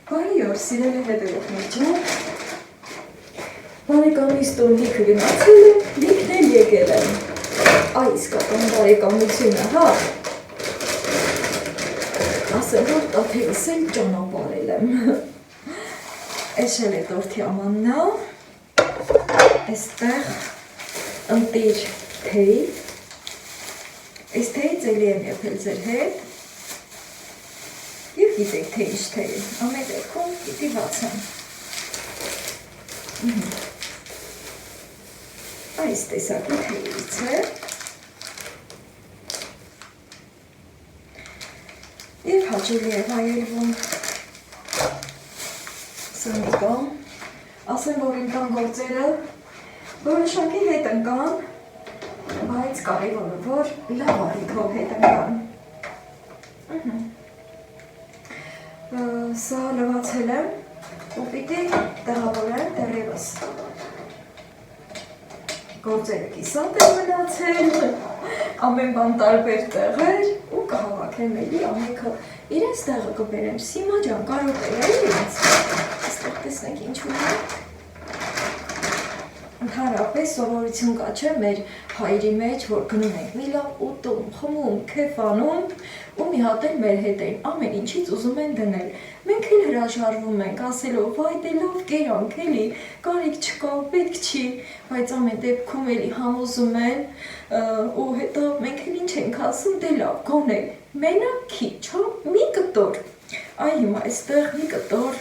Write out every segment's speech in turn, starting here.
Բարի օր, սիրելի հետևողներ ջան։ Բարեկամիս տուն լիքը գնացել է, լիքն էլ եկել եմ։ Այ իսկական բարեկամությունը, հա։ Ասեմ, որ տաթևս էլ ճանապարհել եմ։ Էշել է տորթի ամաննա, էստեղ ընտիր թեյ, այս թեյից էլի եմ եփել ձեր հետ, և գիտեք թե ինչ թեյ է, ամեն դեպքում պիտի բացեմ։ Այս տեսակի թեյից է, և հաճելի է վայելվում։ Սնիկան, ասեմ, որ իմ տան գործերը որոշակի հետ ընկան, բայց կարևորը, որ լավ առիթով հետ ընկան։ Սա լվացել եմ ու պիտի տեղավորեմ դեռևս։ Գործերը կիսատ են մնացել, ամեն բան տարբեր տեղեր ու կհավաքեմ էլի ամենքը իրենց տեղը կբերեմ։ Սիմա ջան, կարող է իրենց, այստեղ տեսնենք ինչու է։ Ընդհանրապես սովորություն կա չէ մեր հայերի մեջ, որ գնում ենք մի լավ ուտում, խմում, քեֆ անում ու մի հատ էլ մեր հետ են ամեն ինչից ուզում են դնել։ Մենք էլ հրաժարվում ենք, ասելով, վայ դե լավ կերանք էլի, կարիք չկա, պետք չի, բայց ամեն դեպքում էլի համոզում են ու հետո մենք էլ ինչ ենք ասում, դե լավ, գոնե, մենակ քիչ, հա, մի կտոր։ Այ հիմա այստեղ մի կտոր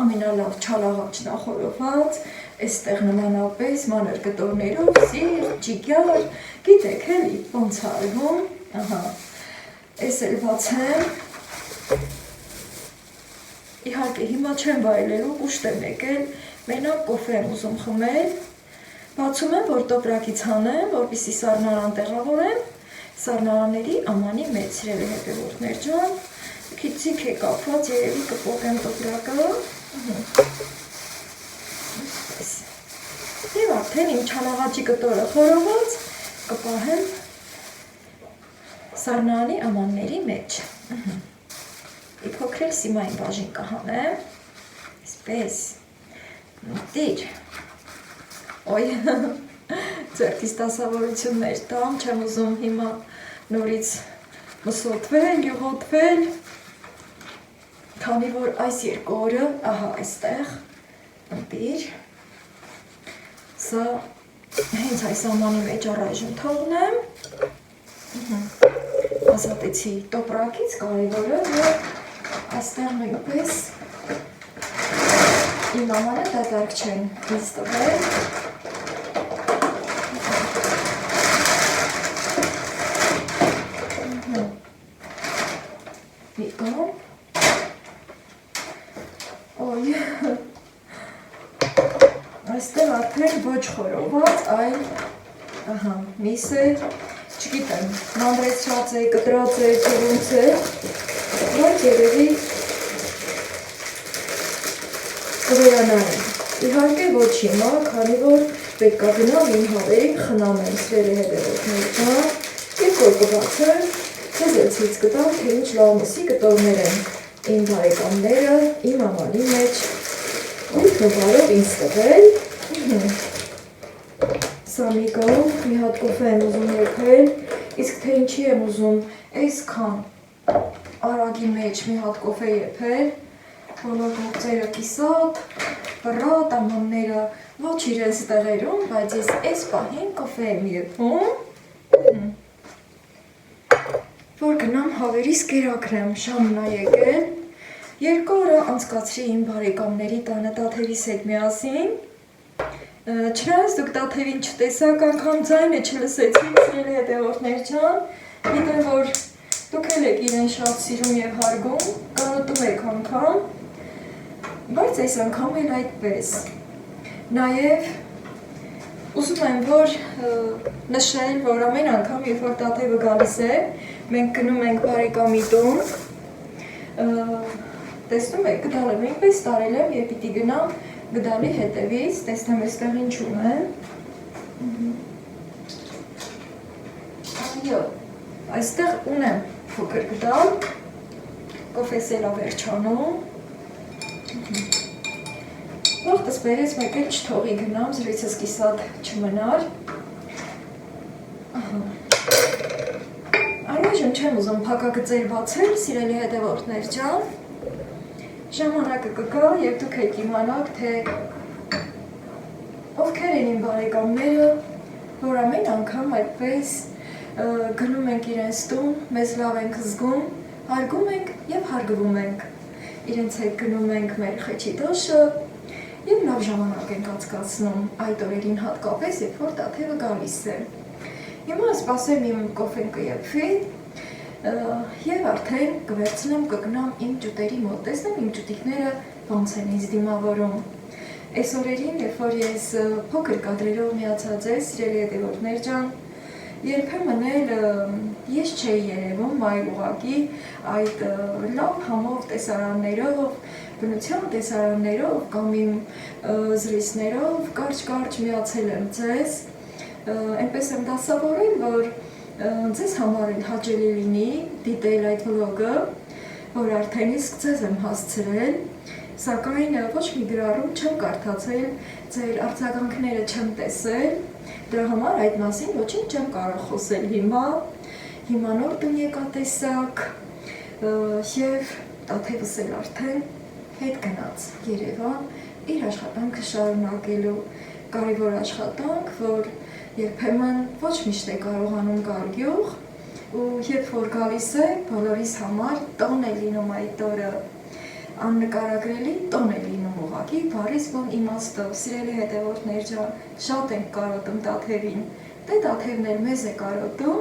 ամենալավ չալաղաչ նախորոված, այստեղ նմանապես մանր կտորներով, սիրտ, ճիգյար, գիտեք էլի, ոնց է արվում, ահա, այս էլ բացեմ, իհարկե հիմա չեմ վայելելու, ուշտ եմ եկել, մենակ կոֆե եմ ուզում խմել, բացում եմ, որ տոպրակից հանեմ, որպեսզի սառնարան տեղավորեմ, սառնարանների ամանի մեծ սիրելի հետևորդներ ջան, քիչիկ է կապված, երևի կպոկեմ տոպրակը, և արդեն իմ չալաղաճի կտորը խորոված կպահեմ սառնարանի ամանների մեջ։ Ի փոքրել սիմային բաժին կհանեմ, այսպես, դիր, ոյ, ձերքիս դասավորություններ տամ, չեմ ուզում հիմա նորից մսոտվել, յուղոտվել, քանի որ այս երկու օրը, ահա այստեղ, ընտիր, սա հենց այս ամանի մեջ առայժմ թողնեմ, ասատեցի տոպրակից կարևորը, որ այստեղ նույնպես իմ ամանը դատարկ չեն ինձ տվել, մի կողմ, ոյ, այստեղ արդեն ոչ խորոված, այլ, ահա, միս է, չգիտեմ, մանրեցրած է, կտրած է, թե ոնց է, բայց երևի կվերանային։ Իհարկե ոչ հիմա, քանի որ պետք է գնամ իմ հավերին խնամեմ, սիրելի հետևորդներ ջան, երբ որ կբացեմ, ձեզ էլ ցույց կտամ, թե ինչ լավմսի կտորներ են իմ բարեկամները, իմ ամանի մեջ, ու բարով ինձ տվել, սա մի կողմ, մի հատ կոֆե եմ ուզում եփել, իսկ թե ինչի եմ ուզում այսքան արագի մեջ մի հատ կոֆե եփել, բոլոր գործերը կիսատ, բռատ, ամանները ոչ իրենց տեղերում, բայց ես այս պահին կոֆե եմ եփում, որ գնամ հավերիս կերակրեմ, ժամն է եկել, 2 օր անցկացրի իմ բարեկամների տանը տաթևիս հետ միասին, չնայած դուք տաթևին չտեսաք, անգամ ձայնը չլսեցիք, սիրելի հետևորդներ ջան, գիտեմ, որ դուք էլ եք իրեն շատ սիրում և հարգում, կանոտում եք անգամ, բայց այս անգամ էլ այդպես։ Նաև ուզում եմ, որ նշել, որ ամեն անգամ, երբ որ տաթևը գալիս է, մենք գնում ենք բարեկամի տուն, տեսնում եք, գդալը նույնպես տարել եմ և պիտի գնամ գդալի հետևից, տեսնեմ այստեղ ինչ ունեմ, այո, այստեղ ունեմ փոքր գդալ, կոֆեսելա վերջանում, Ողտս բերեց մեկ էլ չթողի գնամ, զրույցս կիսատ չմնար։ Այժմ չեմ ուզում փակագծեր բացել, սիրելի հետևորդներ ջան։ Ժամանակը կգա և դուք եք իմանաք, թե ովքեր են իմ բարեկամները, որ ամեն անգամ այդպես գնում ենք իրենց տուն, մեզ լավ ենք զգում, հարգում ենք և հարգվում ենք։ Իրենց հետ գնում ենք մեր խեչի տոշը և լավ ժամանակ ենք անցկացնում այդ օրերին հատկապես, երբ որ տաթևը գալիս է։ Հիմա սպասեմ իմ կոֆեն կեփվի և արդեն կվերցնեմ, կգնամ իմ ջուտերի մոտ, տեսնեմ իմ ջուտիկները ոնց են ինձ դիմավորում։ Այս օրերին, երբ որ ես փոքր կադրերով միացած ես, սիրելի հետևորդներ ջան, երբեմն էլ ես չէի երևում, այլ ուղղակի այդ լավ համով տեսարաններով, բնության տեսարաններով կամ իմ զրույցներով կարճ-կարճ միացել եմ ձեզ, այնպես եմ դասավորել, որ ձեզ համար էլ հաճելի լինի դիտել այդ վլոգը, որ արդեն իսկ ձեզ եմ հասցրել, սակայն ոչ մի գրառում չեմ կարդացել, ձեր արձագանքները չեմ տեսել, դրա համար այդ մասին ոչինչ չեմ կարող խոսել հիմա նոր տուն եկատեսակ և տաթևս էլ արդեն հետ գնաց Երևան իր աշխատանքը շարունակելու, կարևոր աշխատանք, որ երբեմն ոչ միշտ է կարողանում գալ գյուղ ու երբ որ գալիս է, բոլորիս համար տոն է լինում այդ օրը, աննկարագրելի տոն է լինում ուղղակի, բառից բուն իմաստով, սիրելի հետևորդներ ջան, շատ ենք կարոտում տաթևին, դե տաթևն էլ մեզ է կարոտում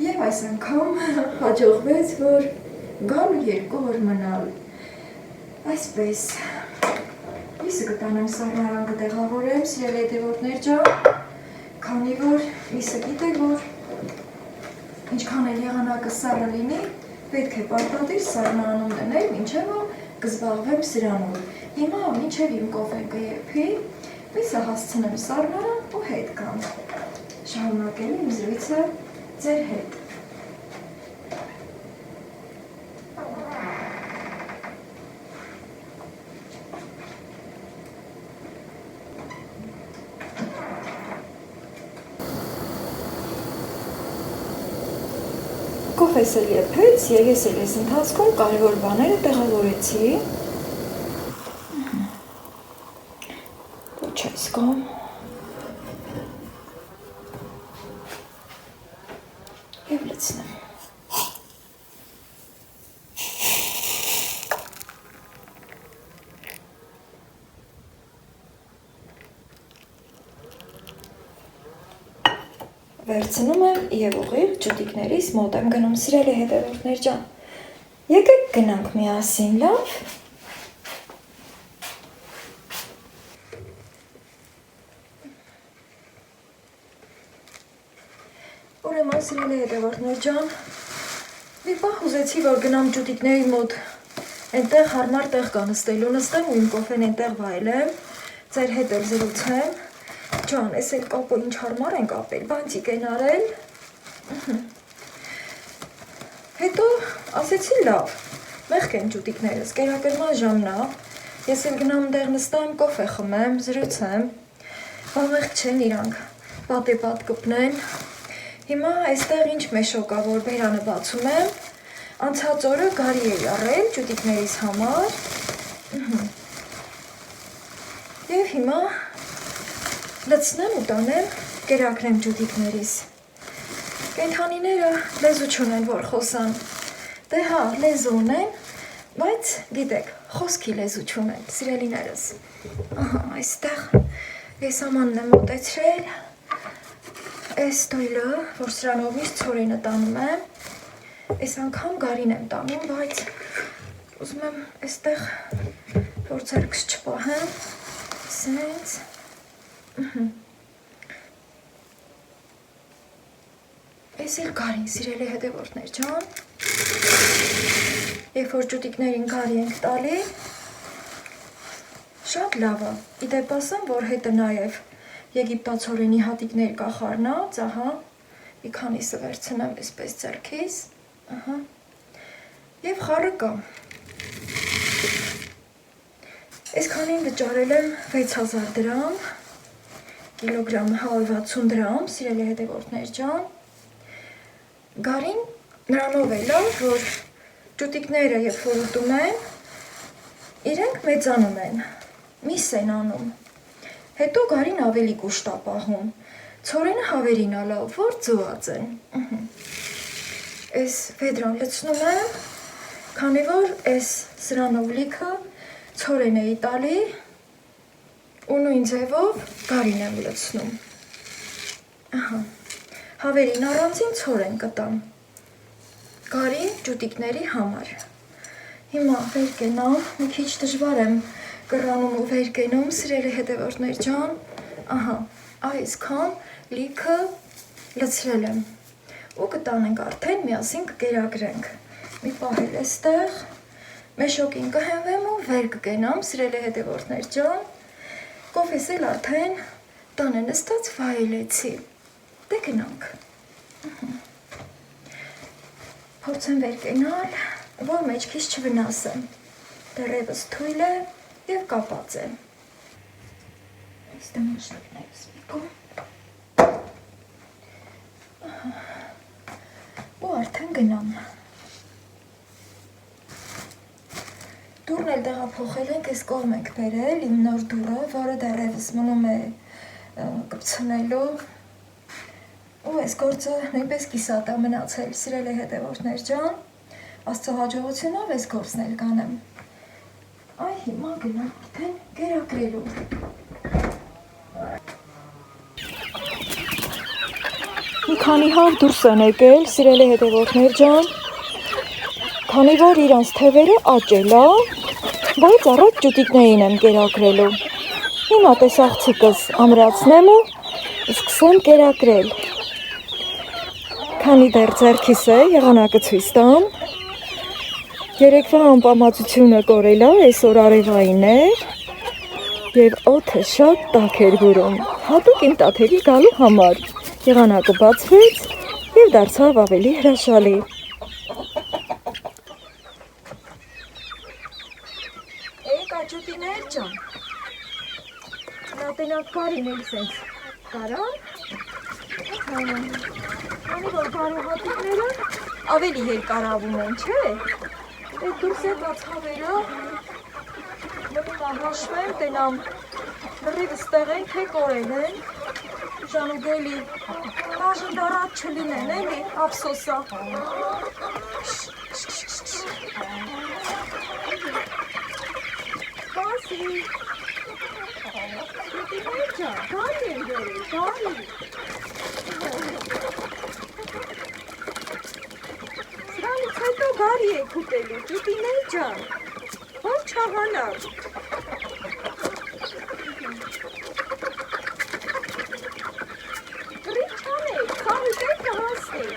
և այս անգամ հաջողվեց, որ գալ ու 2 օր մնալ, այսպես, միսը կտանեմ սառնարան կտեղավորեմ, սիրելի հետևորդներ ջան, քանի որ միսը գիտեք, որ ինչքան էլ եղանակը սառը լինի, պետք է պարտադիր սառնարանում դնել, մինչև որ կզբաղվեմ սրանով։ Հիմա մինչև իմ կոֆեն կեփվի, միսը հասցնեմ սառնարան ու հետ գամ։ Շարունակելու իմ զրույցը ձեր հետ։ Կոֆես էլ եփեց, և ես էլ այս ընթացքում կարևոր բաները տեղավորեցի։ Ոչ այս կողմ։ Եվ լցնեմ։ Վերցնում եմ և ուղիղ ջուտիկներիս մոտ եմ գնում, սիրելի հետևորդներ ջան, եկեք գնանք միասին, լավ։ Ուրեմն, սիրելի հետևորդներ ջան, մի պահ ուզեցի, որ գնամ ջուտիկների մոտ, այնտեղ հարմար տեղ կա նստելու, նստեմ ու իմ կոֆեն այնտեղ վայելեմ, ձեր հետ էլ զրուցեմ։ Ջան, ես էլ կապը ինչ հարմար են կապել, բանտիկ են արել։ Հետո ասեցի լավ, մեղք են ջուտիկներս, կերակրման ժամն է, ես էլ գնամ դեղ նստեմ, կոֆե խմեմ, զրուցեմ, բա մեղք չեն իրանք, պատեպատ կպնեն։ Հիմա այստեղ ինչ մեշոկ կա, որ բերանը բացում եմ, անցած օրը գարի էի առել ջուտիկներիս համար։ Եվ հիմա լցնեմ ու տանեմ, կերակրեմ ջուտիկներիս։ Կենդանիները լեզու չունեն, որ խոսան, դե հա, լեզու ունեն, բայց գիտեք, խոսքի լեզու չունեն, սիրելիներս։ Այստեղ ես ամանն եմ մոտեցրել, այս տույլը, որ սրանով միշտ ցորենը տանում եմ, այս անգամ գարին եմ տանում, բայց ուզում եմ այստեղ, որ ձեռքս չպահեմ, սենց, Ես էլ գարին, սիրելի հետևորդներ ջան, երբ որ ջուտիկներին գարի ենք տալի, շատ լավ է, իդեպ ասեմ, որ հետը նաև եգիպտացորենի հատիկներ կախարնած, ահա, մի քանիսը վերցնեմ այսպես ձեռքիս, ահա, և խառը կա, Այսքանին վճարել եմ 6000 դրամ, կիլոգրամը 160 դրամ, սիրելի հետևորդներ ջան։ Գարին նրանով է լավ, որ ճուտիկները երբ որ ուտում են, իրենք մեծանում են, միս են անում, հետո գարին ավելի կուշտ է պահում, ցորենը հավերին է լավ, որ ձուած են։ Այս վեդրան լցնում եմ, քանի որ այս սրանով լիքը ցորեն էի տալի ու նույն ձևով գարին եմ լցնում։ Հավերին առանցին ցորեն կտամ գարի ճուտիկների համար։ Հիմա վեր կենամ, մի քիչ դժվար եմ կռանում ու վեր կենում, սիրելի հետևորդներ ջան, այսքան լիքը լցրել եմ ու կտանենք արդեն միասին կկերակրենք։ Մի պահել էստեղ, մեշոկին կհենվեմ ու վեր կկենամ, սիրելի հետևորդներ ջան, կոֆես էլ արդեն տանը նստած վայելեցի, դե գնանք։ Փորձեմ վեր կենալ, որ մեջքից չվնասեմ, դեռևս թույլ է և կապած է։ Այստեղ մշտակն է սպիկում։ Ու արդեն գնամ։ Դուրն էլ տեղափոխել ենք, այս կողմ ենք բերել, իմ նոր դուրը, որը դեռևս մնում է կպցնելու, ու այս գործը նույնպես կիսատ է մնացել, սիրելի հետևորդներ ջան, Աստծո հաջողությունով այս գործն էլ կանեմ։ Այ հիմա գնամ արդեն կերակրելու։ Մի քանի հավ դուրս են եկել, սիրելի հետևորդներ ջան, քանի որ իրանց թևերը աճել է, բայց առաջ ճուտիկներին եմ կերակրելու։ Հիմա տեսախցիկս ամրացնեմ ու սկսեմ կերակրել։ Քանի դեռ ձեռքիս է, եղանակը ցույց տամ։ Երեկվա անպամացությունը կորել է, այսօր արևային էր և օդը շատ տաք էր գուրում, հատուկ իմ տաթևի գալու համար։ Եղանակը բացվեց և դարձավ ավելի հրաշալի։ Ճուտիներ ջան, նատենակ գարին էլ սենց կարան, քանի որ գարուհատիկները ավելի երկարավում են, չէ, այդ դուրս եկած հավերը, մնիմա հաշվեմ, տենամ լրիվս տեղեն, թե կորել են, ժանուգելի, բաժն դարատ չլինեն, էլի, ապսոսա։ Սպասի, ճուտիներ ջան, գարի են վերել, գարի։ Սրանից հետո գարի եք ուտելու, ճուտիներ ջան, որ չաղանար։ Գրիչ չանեք, խաղի պետքը հասնի։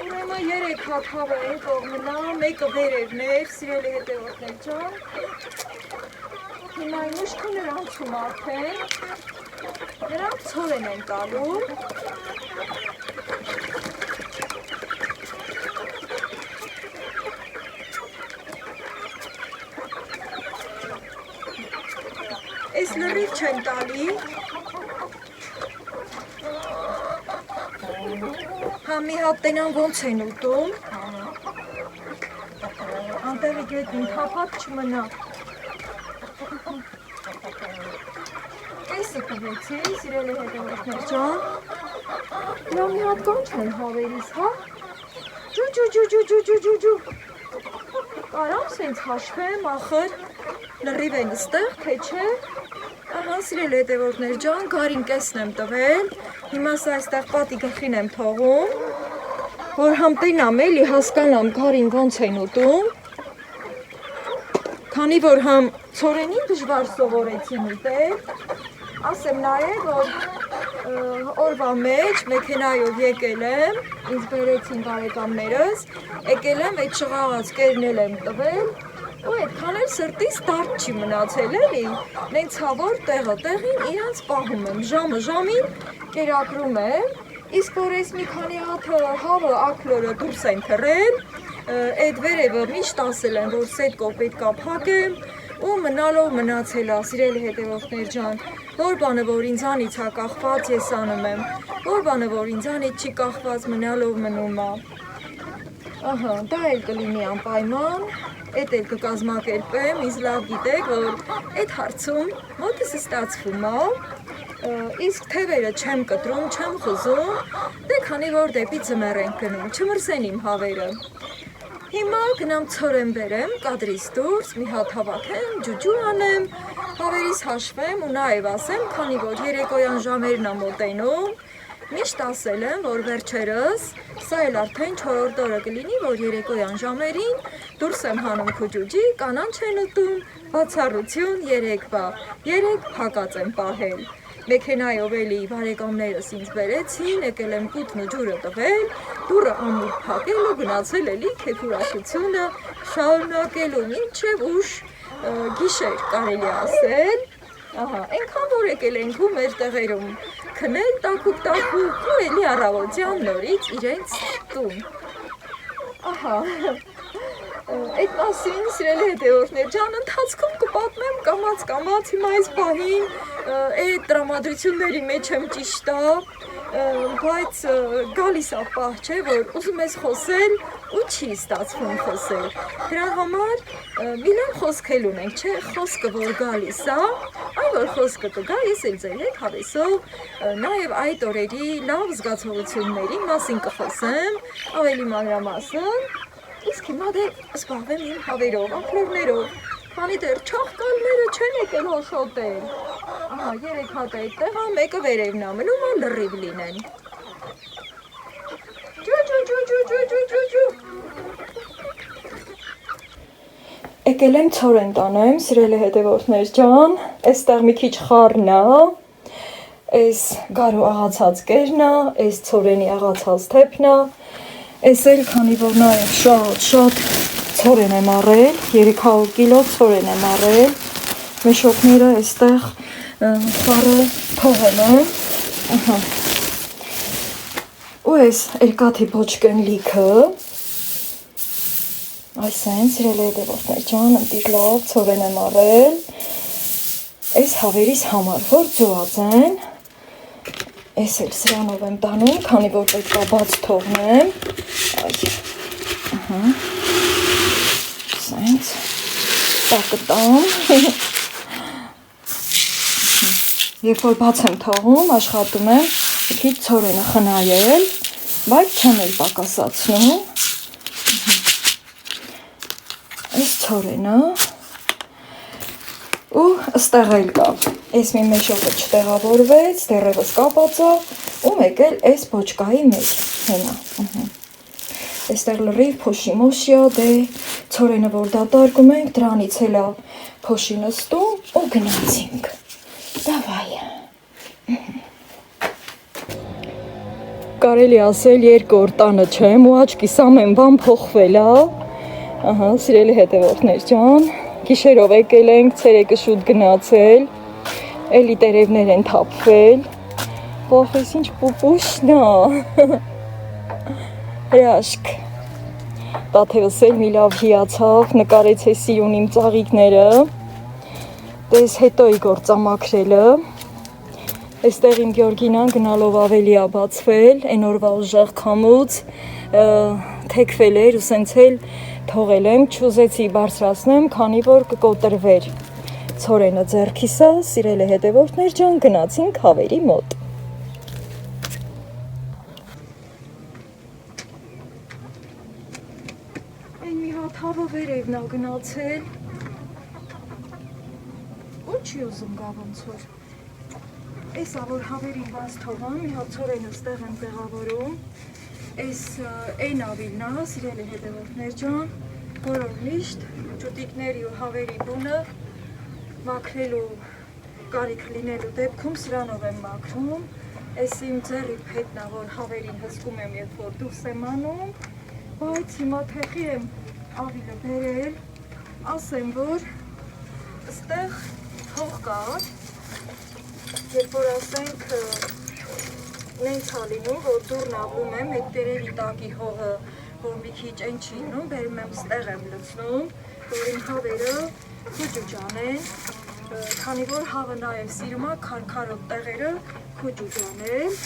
Ուրեմն երեք հատ հավը են կողմնա, մեկը վերևն էր, սիրելի հետևորդներ ջան։ Հիմա այն ուշքը նրանցում արդեն, նրանք ցորեն են տալու։ Այս լրիվ չեն տալի։ Հա մի հատ տենան ոնց են ուտում, անտեղի գետին թափատ չմնա։ Կեսը կվեցի, սիրելի հետևորդներ ջան, լավ մի հատ կանչ են հավերիս, հա, ջու, կարամ սենց հաշվեմ, ախր լրիվ են ստեղ, թե չէ, ահա սիրելի հետևորդներ ջան, գարին կեսն եմ տվել, հիմա սա այստեղ պատի գլխին եմ թողում, որ համ տենամ էլի հասկանամ գարին ոնց են ուտում, քանի որ համ ցորենին դժվար սովորեցին ուտել, ասեմ նաև, որ օրվա մեջ մեքենայով եկել եմ, ինձ բերեցին բարեկամներս, եկել եմ, այդ շղաղած կերնել եմ տվել, ու այդքան էլ սրտիս դարդ չի մնացել էլի, նենց հավոր տեղը տեղին իրանց պահում եմ, ժամը ժամին կերակրում եմ, իսկ որ այս մի քանի հատ հավը աքլորը դուրս են թռել, այդ վերևը միշտ ասել եմ, որ սետկով պետք է փակեմ ու մնալով մնացել է, սիրելի հետևորդներ ջան, որ բանը որ ինձանից է կախված, ես անում եմ, որ բանը որ ինձանից չի կախված, մնալով մնում է։ Ահա, դա էլ կլինի անպայման, էդ էլ կկազմակերպեմ, ինձ լավ գիտեք, որ այդ հարցում մոտս ստացվում է, իսկ թևերը չեմ կտրում, չեմ խզում, դե քանի որ դեպի ձմեռ ենք գնում, չմրսեն իմ հավերը։ Հիմա գնամ ցորեն բերեմ, կադրից դուրս, մի հատ հավաքեմ, ջուջու անեմ, հավերիս հաշվեմ ու նաև ասեմ, քանի որ երեկոյան ժամերն է մոտենում, միշտ ասել եմ, որ վերջերս, սա էլ արդեն 4-րդ օրը կլինի, որ երեկոյան ժամերին դուրս եմ հանում քուջուջի, կանանչ են ուտում, բացառություն 3-վա, 3 փակած եմ պահել։ Մեքենայով էլի բարեկամներս ինձ բերեցին, եկել եմ կուտն ու ջուրը տվել, դուռը ամուր փակել ու գնացել էլի քեֆուրաշությունը շարունակելու մինչև ուշ գիշեր կարելի ասել։ Ահա, այնքան որ եկել ենք ու մեր տեղերում քնել տակուկ ու էլի առավոտյան նորից իրենց տուն։ Ահա, այդ մասին սիրելի հետևորդներ ջան, ընթացքում կպատմեմ կամաց, հիմա այս պահին այդ տրամադրությունների մեջ եմ ճիշտ է, բայց գալիս է պահ չէ, որ ուզում ես խոսել ու չի ստացվում խոսել։ Դրա համար մի լավ խոսքել ունենք, չէ, խոսքը որ գալիս է, այն որ խոսքը կգա, ես էլ ձեր հետ հավեսով նաև այդ օրերի լավ զգացողությունների մասին կխոսեմ, ավելի մանրամասն, իսկ հիմա դե զբաղվեմ իմ հավերով, ակլերներով, քանի դեռ չաղկալները չեն եկել հոշոտել։ Ահա, 3 հատ այդտեղ է, մեկը վերևն է մնում, լրիվ լինեն։ Ջու։ Եկել եմ ցորեն տանեմ, սիրելի հետևորդներ ջան, այստեղ մի քիչ խառն է, այս գարու աղացած կերն է, այս ցորենի աղացած թեփն է, այս էլ քանի որ նաև շատ ցորեն եմ առել, 300 կիլո ցորեն եմ առել, մեշոկները այստեղ խառը թողել եմ, ահա, ու այս երկաթի բոճկեն լիքը, այսեն, սիրելի հետևորդներ ջան, ընտիր լավ ցորեն եմ առել, այս հավերիս համար, որ ձուած են, այս էլ սրանով եմ տանում, քանի որ պետք է բաց թողնեմ, ահա, սենց, տակը տամ, երբ որ բաց եմ թողում, աշխատում եմ մի քիչ ցորենը խնայել, բայց չեմ էլ պակասացնում, այս ցորենը ու ստեղ էլ կա, այս մի մեշոկը չտեղավորվեց, դեռևս կապած է ու մեկ էլ այս բոճկայի մեջ, հենա, այստեղ լրիվ փոշի մոշի է, դե ցորենը որ դատարկում ենք, դրանից էլ է փոշի նստում ու գնացինք, դավայ։ Կարելի ասել երկու օր տանը չեմ ու աչքիս ամեն բան փոխվել է, ահա, սիրելի հետևորդներ ջան, գիշերով եկել ենք, ցերեկը շուտ գնացել, էլի տերևներ են թափվել, բոխես ինչ պուպուշն է, հրաշք, տաթևս էլ մի լավ հիացավ, նկարեց է սիրուն իմ ծաղիկները, դες հետո ի գործամաքրելը, այստեղ իմ Գյորգինան գնալով ավելի է բացվել, այն օրվա ուժեղ քամուց, թեքվել էր ու սենց էլ թողել եմ, չուզեցի բարձրացնեմ, քանի որ կկոտրվեր, ցորենը ձեռքիս է, սիրելի հետևորդներ ջան, գնացինք հավերի մոտ։ Այն մի հատ հավը վերևն է գնացել, ու չի ուզում գա ոնց որ։ Էսա որ հավերին բաց թողան, մի հատ ցորենը ստեղ եմ տեղավորում, այս այն ավիլն է, սիրելի հետևորդներ ջան, որով միշտ ճուտիկների ու հավերի բունը մաքրելու կարիք լինելու դեպքում սրանով եմ մաքրում, այս իմ ձեռի փետն է, որ հավերին հսկում եմ, երբ որ դուրս եմ անում, բայց հիմա թեխի եմ ավիլը բերել, ասեմ, որ ստեղ հող կար, երբ որ ասենք նենց ա լինում, որ դուրն ապրում եմ, այդ տերերի տակի հողը որ մի քիչ այն չի ինում, բերում եմ ստեղ եմ լցնում, որ իմ հավերը քոջուջանեն, քանի որ հավը նաև սիրում է քարքարոտ տեղերը քոջուջանել,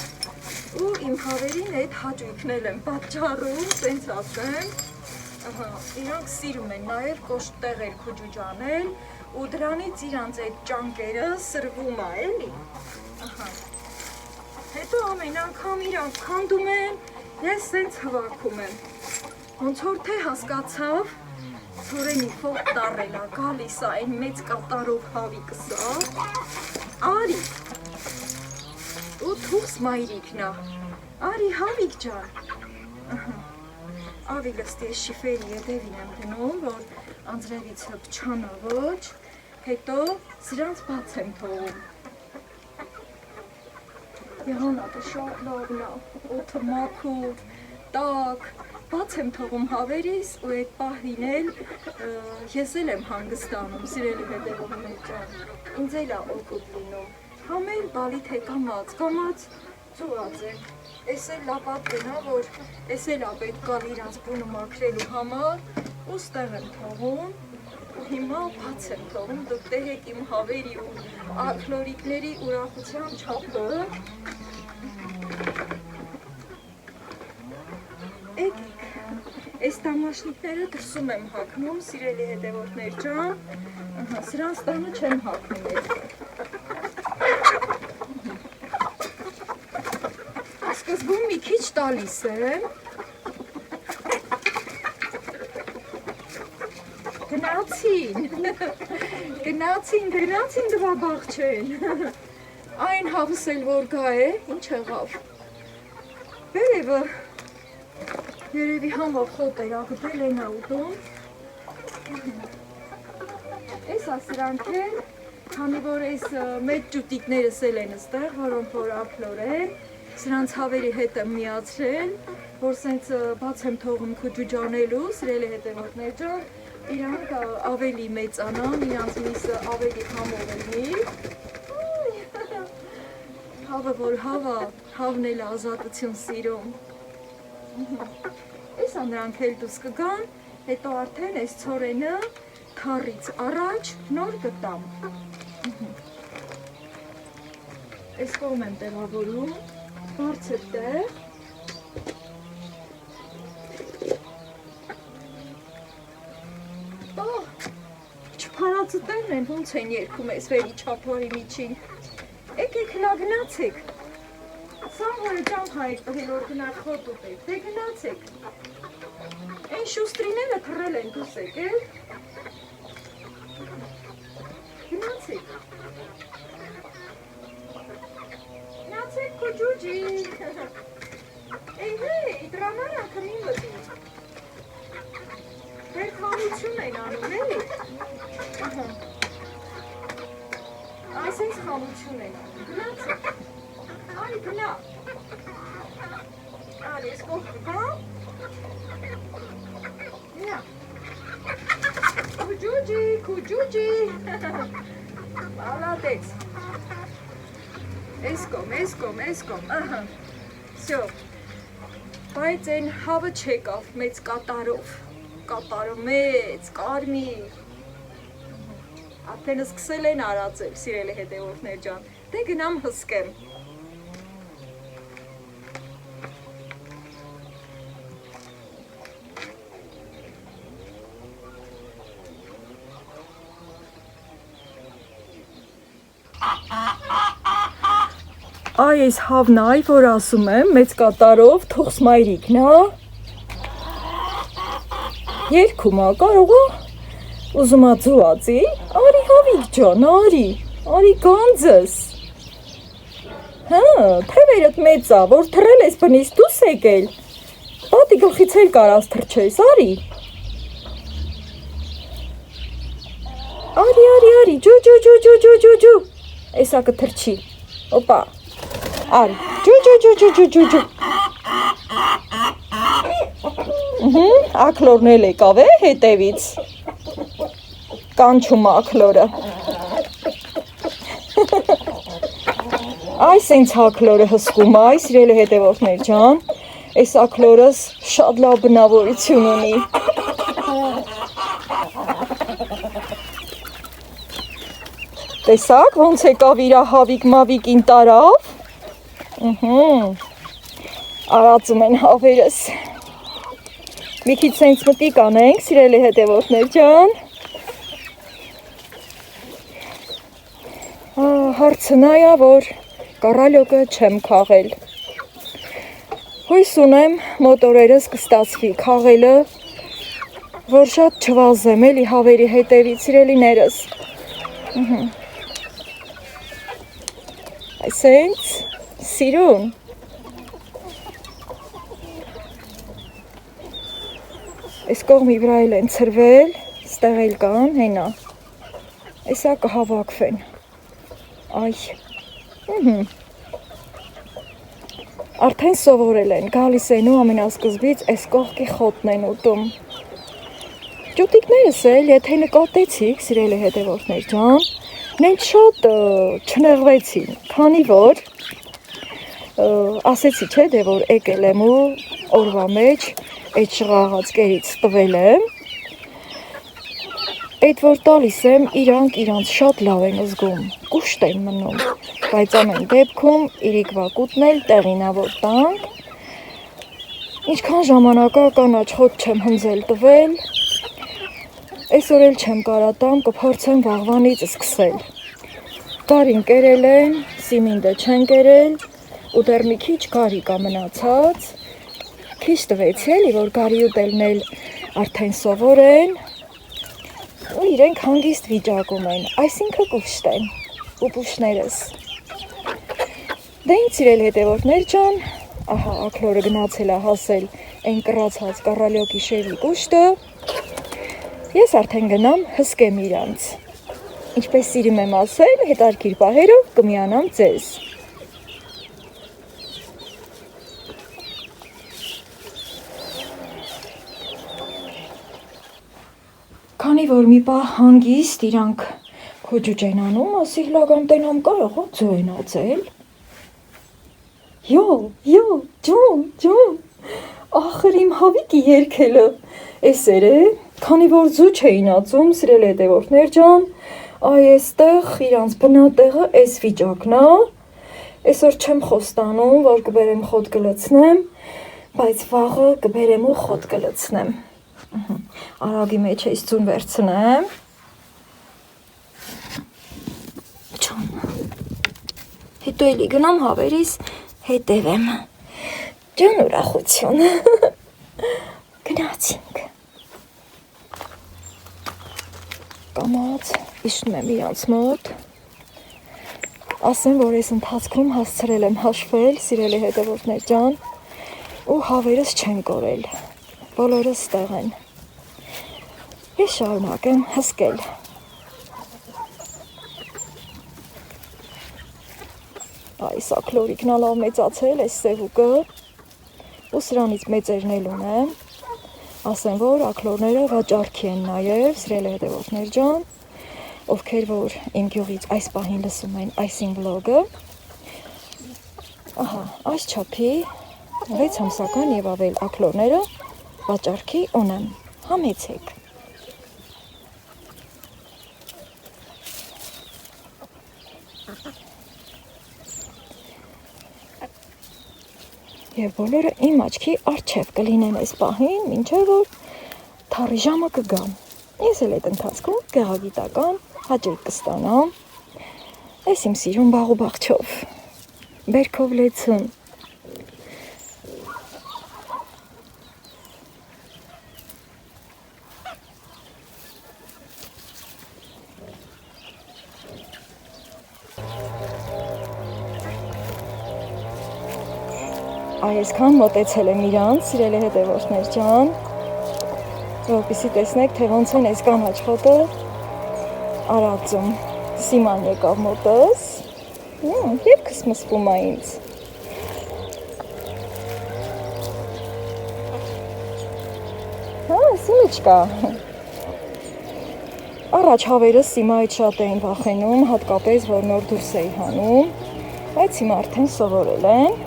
ու իմ հավերին այդ հաճույքն եմ պատճառում, տենց ասեմ, իրանք սիրում են նաև կոշտ տեղեր քոջուջանել, ու դրանից իրանց այդ ճանկերը սրվում է, էլի, հետո ամեն անգամ իրանք քանդում են, ես սենց հվարքում եմ, ոնց որ թե հասկացավ, Թորենի ֆող տարել է, գալիս է այն մեծ կատարով հավիկս է, արի, ու թուղս մայրիկն է, արի հավիկ ջան, ավիլստի շիֆերի ետևին եմ դնում, որ անձրևից հպչանա ոչ, հետո սրանց բաց եմ թողում, եղանակը շատ լավն է, օդը մաքուր, տաք, բաց եմ թողում հավերիս ու այդ պահին էլ ես էլ եմ հանգստանում, սիրելի հետևողներ ջան, ինձ էլ է օգուտ լինում, համ էլ բալի թե կամաց ծուված եմ, ես էլ լապատ գնա, որ ես էլ է պետք գալ իրանց բունը մաքրելու համար ու ստեղ եմ թողում ու հիմա բաց եմ թողում, դուք տեղեք իմ հավերի ու աքլորիկների ուրախության չափը Այս տամաշնիկները դրսում եմ հագնում, սիրելի հետևորդներ ջան, սրանց տանը չեմ հագնում ես։ Սկզբում մի քիչ տալիս եմ։ Գնացին դվաբաղ չեն։ Այն հավս էլ որ գա է, ինչ եղավ։ Վերևը Երևի համով խոտ էր աղդել են աուտում, ես ասրանք են, քանի որ ես մեծ ճուտիկներս էլ են ստեղ, որոնք որ ափլոր են, սրանց հավերի հետ եմ միացրել, որ սենց բաց եմ թողում քոջուջանելու, սրելի հետևորդներ ջան, իրանք ավելի մեծանան, իրանց միսը ավելի համով էնի, հավը որ հավն էլ ազատություն սիրում, Եսա նրանք էլ դուս կգան, հետո արդեն այս ցորենը թառից առաջ նոր գտամ։ Այս կողմ եմ տեղավորում, բարձր տեղ։ Չփարածը տեղն են, ոնց են երգում ես վերի չափորի միջին։ Եկեք հլա գնացեք։ Սա հորը ճանք հայք տղել որ գնար խոտ ուտեք, դե գնացեք։ Այն շուստրիները թռել են դուս եկել։ Գնացեք։ Գնացեք քոջուջի։ Էй, դրանարա քնի մտի։ Մեր խաղություն են անում, էլի։ Ասենց խաղություն են անում, գնացեք։ Արի գնա, արի ես կող կգա, նյա, քուջուջի, մալադեց, ես կոմ, սյո, բայց են հավը չեկավ մեծ կատարը մեծ, կարմիր, արդեն սկսել են արածել, սիրելի հետևորդներ ջան, դե գնամ հսկեմ, Այ այս հավն այ, որ ասում եմ, մեծ կատարով, թողս մայրիկն է, երգում է, կարող է, ուզում է ձուածի, արի հավիկ ջան, արի գանձս, թևերդ մեծ է, որ թռել ես բնից դուս եկել, պատի գլխից էլ կարաս թռչես, արի, ջու, էսա կթռչի, օպա, արի, ջու, աքլորն էլ եկավ է հետևից, կանչում աքլորը, այ սենց աքլորը հսկում այ, սիրելի հետևորդներ ջան, Այս ակլորս շատ լավ բնավորություն ունի։ Տեսակ, ոնց եկավ իրա հավիկ-մավիկին տարավ։ Արածում են հավերս։ Մի քիչ սենց մտիկ անենք, սիրելի հետևորդներ ջան։ Հարցը նա է, որ կառալյոկը չեմ քաղել։ Հույս ունեմ մոտորերս կստացվի քաղելը, որ շատ չվազեմ էլի հավերի հետևից, սիրելիներս։ Այսենց սիրուն։ Այս կողմի վրա էլ են ցրվել, ստեղ էլ կան, հենա։ Այսա կհավաքվեն։ Այ։ Արդեն սովորել են, գալիս են ու ամենասկզբից այս կողքի խոտն են ուտում։ Ճուտիկներս էլ, եթե նկատեցիք, սիրելի հետևորդներ ջան, նենց շատ չնեղվեցին, քանի որ ասեցի չէ, դե որ եկել եմ ու օրվա մեջ այդ շղաղած կերից տվել եմ, այդ որ տալիս եմ, իրանք շատ լավ են զգում, կուշտ են մնում, բայց ամեն դեպքում իրիկվա կուտն էլ տեղին ա որ տանք, ինչքան ժամանակա կանաչ խոտ չեմ հնձել տվել, այսօր էլ չեմ կարա տամ, կփորձեմ վաղվանից սկսել, կարին կերել են, սիմինդը չեն կերել, ու դեռ մի քիչ կարիք ա մնացած, քիչ տվեցի էլի, որ գարի ուտելն էլ արդեն սովոր են ու իրենք հանգիստ վիճակում են, այսինքն կուշտ են, ուպուշներս։ Դե ինձ սիրել հետևորդներ ջան, ահա ակլորը գնացել ա հասել այն կռացած կառալյոկի շերի կուշտը, ես արդեն գնամ հսկեմ իրանց։ Ինչպես սիրում եմ ասել, հետարքիր պահերով կմիանամ ձեզ։ Քանի որ մի պահ հանգիստ իրանք քոջուջ են անում, ասի հլագամ տենամ կարող ա ձու են ածել։ Յո, ջուն, ախր իմ հավիկի երկելը, էսեր է, քանի որ ձու չէին ածում, սիրել հետևորդներ ջան, այ էստեղ իրանց բնատեղը էս վիճակն ա, այսօր չեմ խոստանում, որ կբերեմ խոտ կլցնեմ, բայց վաղը կբերեմ ու խոտ կլցնեմ։ Արագի մեջ այս ձուն վերցնեմ։ Ջան։ Հետո էլի գնամ հավերիս հետևեմ։ Ջան ուրախություն։ Գնացինք։ Կամաց իջնում եմ իրանց մոտ։ Ասեմ, որ այս ընթացքում հասցրել եմ հաշվել, սիրելի հետևորդներ ջան, ու հավերս չեն կորել։ Բոլորը ստեղ են։ Ես շարունակեմ հսկել։ Այս ակլորիկն ալավ մեծացել, այս սևուկը, ու սրանից մեծերն էլ ունեմ, ասեմ, որ ակլորները վաճառքի են նաև, սիրելի հետևորդներ ջան, ովքեր որ իմ գյուղից այս պահին լսում են այսին վլոգը, ահա, այս չափի 6 ամսական եւ ավել ակլորները վաճառքի ունեմ, համեցեք։ Եվ բոլորը իմ աչքի առջև կլինեն այս պահին, մինչև որ թարի ժամը կգամ։ Ես էլ այդ ընթացքում գեղագիտական հաճույք կստանամ։ Այս իմ սիրուն բաղ ու բաղչով։ Բերքով լեցուն։ Այսքան մոտեցել եմ իրանց, սիրելի հետևորդներ ջան, որպեսզի տեսնեք, թե ոնց են այս կանաչ խոտը արածում։ Սիման եկավ մոտս, և կսմսվում ա ինձ։ Հա, սիմիչկա։ Առաջ հավերս սիմայից շատ էին վախենում, հատկապես, որ նոր դուրս էի հանում, բայց հիմա արդեն սովորել են։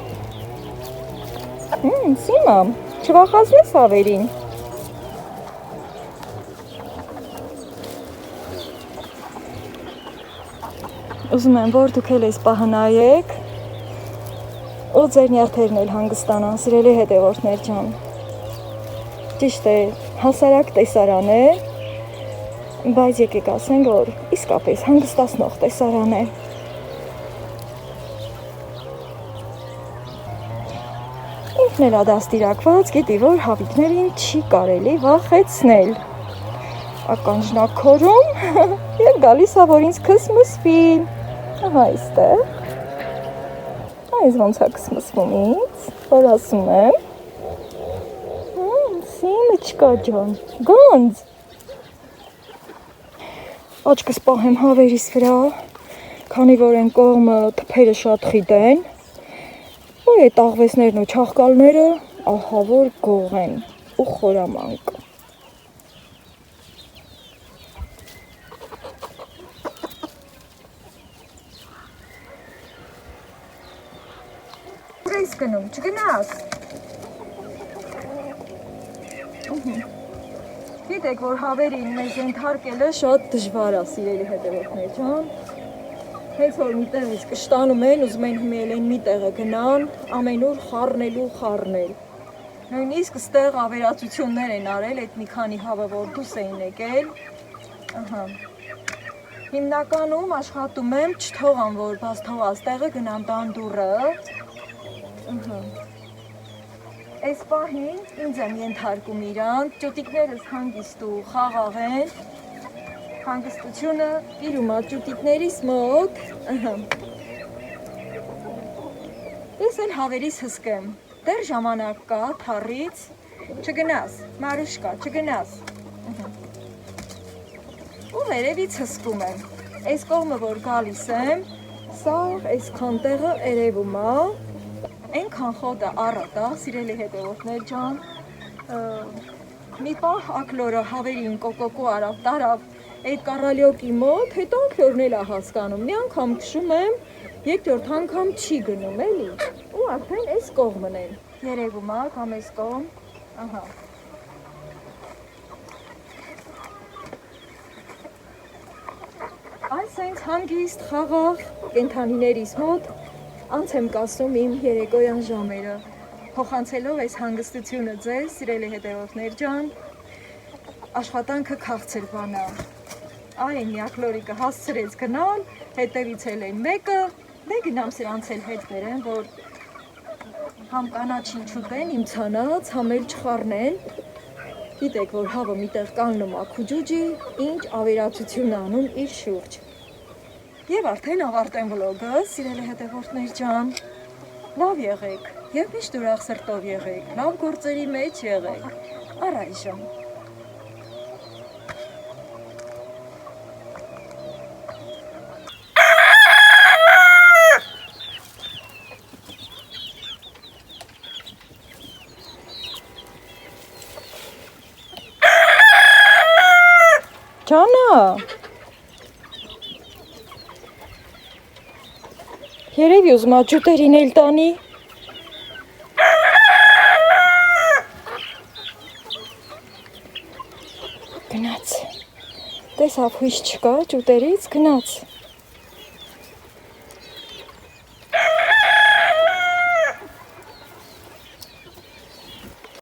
Սիմա, չվախացնես ավերին։ Ուզում եմ, որ դուք էլ այս պահը նայեք ու ձեր նյարդերն էլ հանգստանան, սիրելի հետևորդներ ջան։ Ճիշտ է, հասարակ տեսարան է, բայց եկեք ասենք, որ իսկապես հանգստացնող տեսարան է։ Ինքն էլ դաստիարակված գիտի, որ հավիկներին չի կարելի վախեցնել։ Ականջնակորում եւ գալիս ա, որ ինձ քսմսվի։ Ահա այստեղ։ Այս ոնց է քսմսվում ինձ, որ ասում եմ։ Սիմիչկա ջան, գանձ։ Աչքս պահեմ հավերիս վրա, քանի որ այն կողմը թփերը շատ խիտ են։ Ու այդ աղվեսներն ու չաղկալները ահա որ գող են ու խորամանկ։ Ուր ես գնում, չգնաս։ Գիտեք, որ հավերին մեզ ենթարկելը շատ դժվար է, սիրելի հետևորդներ ջան։ Հենց որ մի տեղից կշտանում են, ուզում են հիմել են մի տեղը գնան, ամենուր խառնել։ Նույնիսկ ստեղ ավերածություններ են արել, այդ մի քանի հավը որ դուս էին եկել։ Ահա։ Հիմնականում աշխատում եմ չթողամ, որ բաց թողած տեղը գնամ տանդուռը։ Ահա։ Այս պահին ինձ եմ ենթարկում իրանք, ճուտիկներս հանգիստ ու խաղաղ են, հանգստությունը իրում ա ճուտիկներիս մոտ, ես էլ հավերիս հսկեմ, դեռ ժամանակ կա թառից, չգնաս, Մարուշկա, չգնաս, ու վերևից հսկում եմ, այս կողմը որ գալիս եմ, սա այսքան տեղը երևում ա, Այնքան խոտը առատ է, սիրելի հետևորդներ ջան, մի պահ ակլորը հավերին կոկոկու արավ, տարավ այդ կառալյոկի մոտ, հետո ակլորն էլ է հասկանում, մի անգամ քշում եմ, երկրորդ անգամ չի գնում, էլի, ու արդեն այս կողմն են, երևում ա, կամ այս կողմ, ահա։ Այս այնց հանգիստ խաղաղ կենթանիներիս մոտ, Անց եմ կասում իմ երեկոյան ժամերը, փոխանցելով այս հանգստությունը ձեզ, սիրելի հետևորդներ ջան, աշխատանքը քաղցր բան է։ Այն ակլորիկը հասցրեց գնալ, հետևից էլ են մեկը, դե գնամ սրանց էլ հետ բերեմ, որ համ կանաչին չուտեն, իմ ցանած, համ էլ չխառնեն։ Գիտեք, որ հավը միտեղ կանգնում ա քուջուջի, ինչ ավերածություն անում իր շուրջ։ Եվ արդեն ավարտեմ վլոգը, սիրելի հետևորդներ ջան, լավ եղեք, և միշտ ուրախ սրտով եղեք, լավ գործերի մեջ եղեք, առայժմ։ Ջանա, երևի ուզում ա ջուտերին էլ տանի։ Գնաց, տեսավ հույս չկա ջուտերից, գնաց։